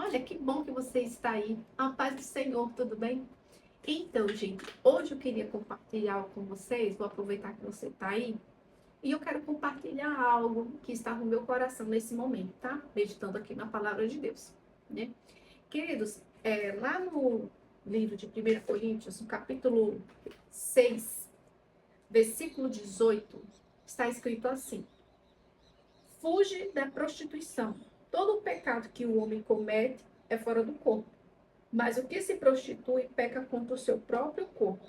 Olha, que bom que você está aí. A paz do Senhor, tudo bem? Então, gente, hoje eu queria compartilhar algo com vocês. Vou aproveitar que você está aí. E eu quero compartilhar algo que está no meu coração nesse momento, tá? Meditando aqui na palavra de Deus, né? Queridos, lá no livro de 1 Coríntios, no capítulo 6, versículo 18, está escrito assim: Fuge da prostituição. Todo o pecado que o homem comete é fora do corpo. Mas o que se prostitui peca contra o seu próprio corpo.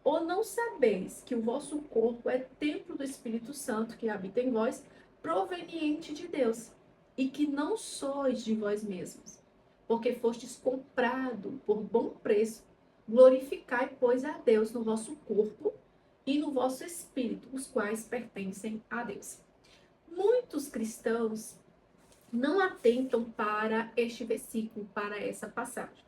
Ou não sabeis que o vosso corpo é templo do Espírito Santo que habita em vós, proveniente de Deus, e que não sois de vós mesmos, porque fostes comprado por bom preço. Glorificai, pois, a Deus no vosso corpo e no vosso espírito, os quais pertencem a Deus. Muitos cristãos não atentam para este versículo, para essa passagem.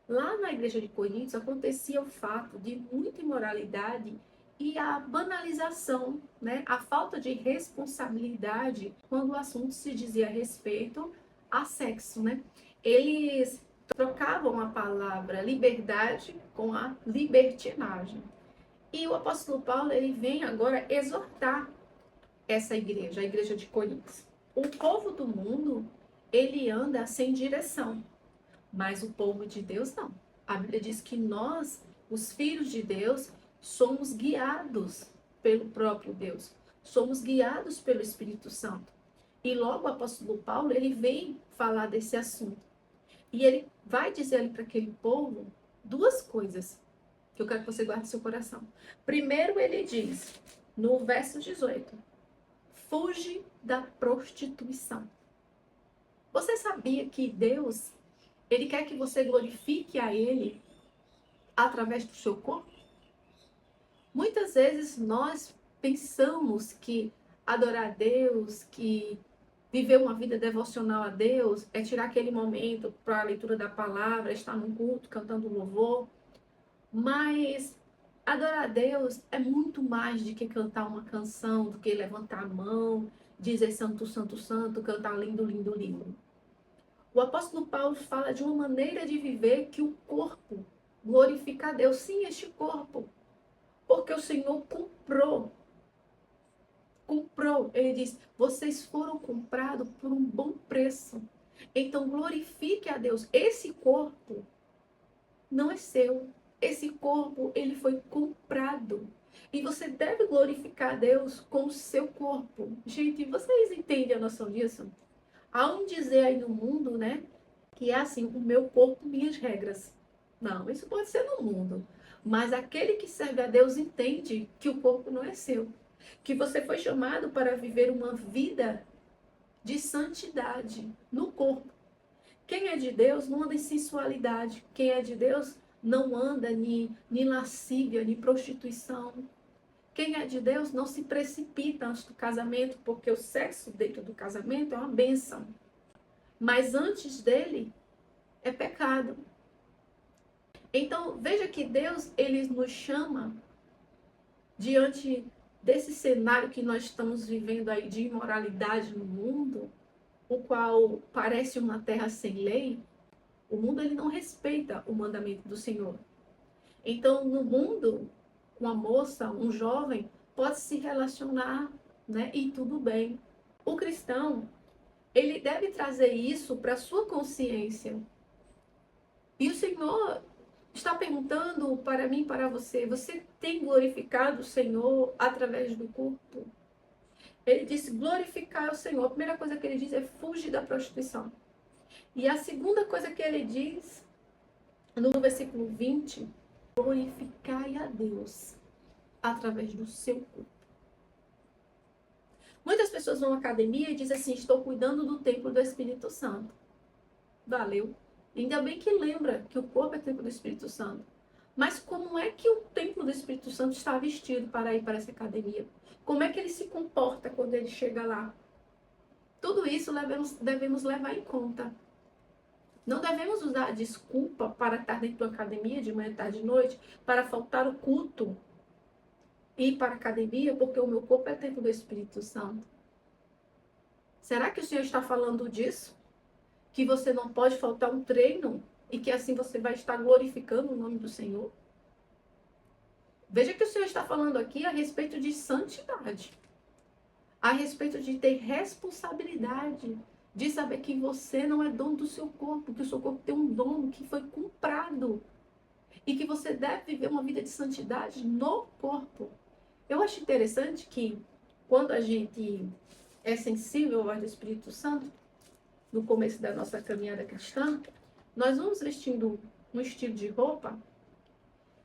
Lá na igreja de Coríntios acontecia o fato de muita imoralidade e a banalização, né? A falta de responsabilidade quando o assunto se dizia a respeito a sexo, né? Eles trocavam a palavra liberdade com a libertinagem. E o apóstolo Paulo, ele vem agora exortar essa igreja, a igreja de Coríntios. O povo do mundo, ele anda sem direção, mas o povo de Deus não. A Bíblia diz que nós, os filhos de Deus, somos guiados pelo próprio Deus. Somos guiados pelo Espírito Santo. E logo o apóstolo Paulo, ele vem falar desse assunto. E ele vai dizer ali para aquele povo duas coisas que eu quero que você guarde no seu coração. Primeiro ele diz, no verso 18, fuge da prostituição. Você sabia que Deus, ele quer que você glorifique a ele através do seu corpo? Muitas vezes nós pensamos que adorar a Deus, que viver uma vida devocional a Deus, é tirar aquele momento para a leitura da palavra, estar num culto, cantando louvor. Mas adorar a Deus é muito mais do que cantar uma canção, do que levantar a mão, dizer santo, santo, santo, cantar lindo, lindo, lindo. O apóstolo Paulo fala de uma maneira de viver que o corpo glorifica a Deus. Sim, este corpo. Porque o Senhor comprou. Comprou. Ele diz, vocês foram comprados por um bom preço. Então glorifique a Deus. Esse corpo não é seu. Esse corpo, ele foi comprado. E você deve glorificar a Deus com o seu corpo. Gente, vocês entendem a noção disso? Há um dizer aí no mundo, né? Que é assim, o meu corpo, minhas regras. Não, isso pode ser no mundo. Mas aquele que serve a Deus entende que o corpo não é seu. Que você foi chamado para viver uma vida de santidade no corpo. Quem é de Deus não anda em sensualidade. Quem é de Deus não anda nem lascívia, nem prostituição. Quem é de Deus não se precipita antes do casamento, porque o sexo dentro do casamento é uma bênção. Mas antes dele, é pecado. Então, veja que Deus, ele nos chama diante desse cenário que nós estamos vivendo aí de imoralidade no mundo, o qual parece uma terra sem lei. O mundo, ele não respeita o mandamento do Senhor. Então, no mundo, uma moça, um jovem, pode se relacionar, né? E tudo bem. O cristão, ele deve trazer isso para a sua consciência. E o Senhor está perguntando para mim, para você, você tem glorificado o Senhor através do corpo? Ele disse, glorificar o Senhor. A primeira coisa que ele diz é fugir da prostituição. E a segunda coisa que ele diz, no versículo 20, glorificai a Deus através do seu corpo. Muitas pessoas vão à academia e dizem assim, estou cuidando do templo do Espírito Santo. Valeu. Ainda bem que lembra que o corpo é templo do Espírito Santo. Mas como é que o templo do Espírito Santo está vestido para ir para essa academia? Como é que ele se comporta quando ele chega lá? Tudo isso devemos levar em conta. Não devemos usar a desculpa para estar dentro da academia de manhã, tarde e noite, para faltar o culto e ir para a academia, porque o meu corpo é templo do Espírito Santo. Será que o Senhor está falando disso? que você não pode faltar um treino e que assim você vai estar glorificando o nome do Senhor? Veja que o Senhor está falando aqui a respeito de santidade, a respeito de ter responsabilidade, de saber que você não é dono do seu corpo, que o seu corpo tem um dono que foi comprado e que você deve viver uma vida de santidade no corpo. Eu acho interessante que quando a gente é sensível ao voz do Espírito Santo, no começo da nossa caminhada cristã, nós vamos vestindo um estilo de roupa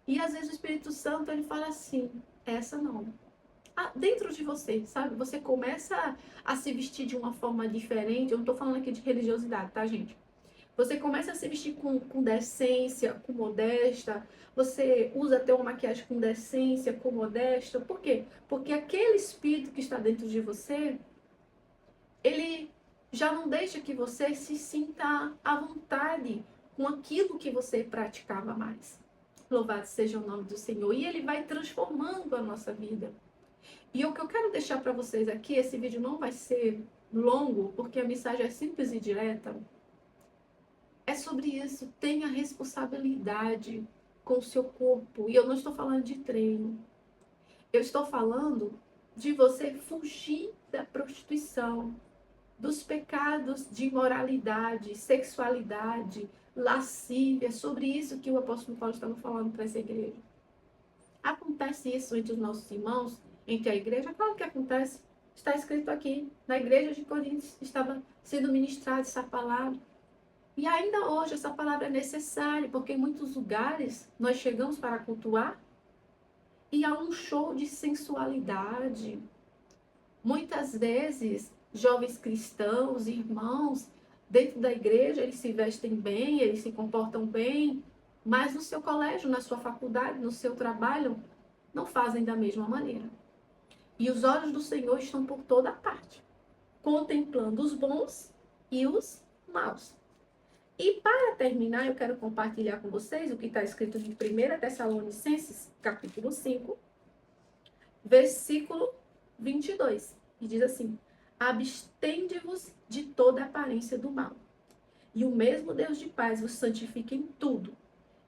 e às vezes o Espírito Santo ele fala assim, essa não. Dentro de você, sabe? Você começa a se vestir de uma forma diferente. Eu não estou falando aqui de religiosidade, tá, gente? Você começa a se vestir com decência, com modesta. Você usa até uma maquiagem com decência, com modesta. Por quê? Porque aquele espírito que está dentro de você, ele já não deixa que você se sinta à vontade com aquilo que você praticava mais. Louvado seja o nome do Senhor. E ele vai transformando a nossa vida. E o que eu quero deixar para vocês aqui, esse vídeo não vai ser longo, porque a mensagem é simples e direta. É sobre isso. Tenha responsabilidade com o seu corpo. E eu não estou falando de treino. Eu estou falando de você fugir da prostituição, dos pecados de imoralidade, sexualidade, lascívia. É sobre isso que o apóstolo Paulo estava falando para essa igreja. Acontece isso entre os nossos irmãos, entre a igreja? Claro que acontece. Está escrito aqui. Na igreja de Coríntios estava sendo ministrada essa palavra. E ainda hoje essa palavra é necessária, porque em muitos lugares nós chegamos para cultuar e há um show de sensualidade. Muitas vezes, jovens cristãos, irmãos, dentro da igreja, eles se vestem bem, eles se comportam bem, mas no seu colégio, na sua faculdade, no seu trabalho, não fazem da mesma maneira. E os olhos do Senhor estão por toda parte, contemplando os bons e os maus. E para terminar, eu quero compartilhar com vocês o que está escrito em 1 Tessalonicenses, capítulo 5, versículo 22. E diz assim: abstende-vos de toda aparência do mal. E o mesmo Deus de paz vos santifique em tudo.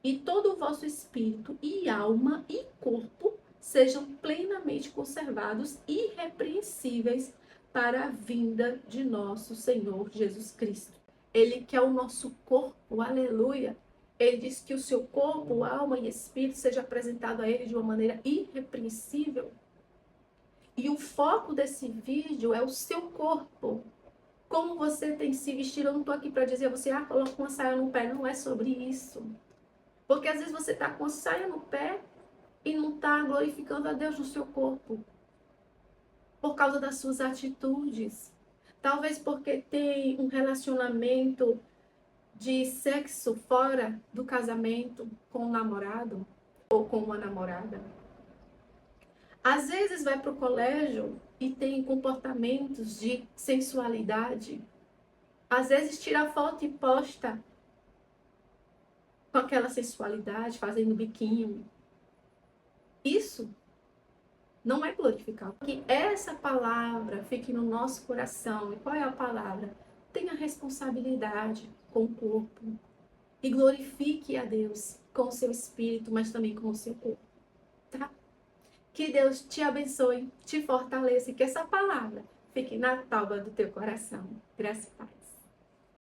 E todo o vosso espírito e alma e corpo sejam plenamente conservados, irrepreensíveis para a vinda de nosso Senhor Jesus Cristo. Ele quer o nosso corpo, aleluia. Ele diz que o seu corpo, alma e espírito seja apresentado a ele de uma maneira irrepreensível. E o foco desse vídeo é o seu corpo. Como você tem se vestido. Eu não estou aqui para dizer a você, coloca uma saia no pé. Não é sobre isso. Porque às vezes você está com a saia no pé e não está glorificando a Deus no seu corpo. Por causa das suas atitudes. Talvez porque tem um relacionamento de sexo fora do casamento com o namorado ou com uma namorada. Às vezes vai para o colégio e tem comportamentos de sensualidade. Às vezes tira foto e posta com aquela sensualidade, fazendo biquinho. Isso não é glorificar. Que essa palavra fique no nosso coração. E qual é a palavra? Tenha responsabilidade com o corpo. E glorifique a Deus com o seu espírito, mas também com o seu corpo. Tá? Que Deus te abençoe, te fortaleça e que essa palavra fique na tábua do teu coração. Graças a Deus.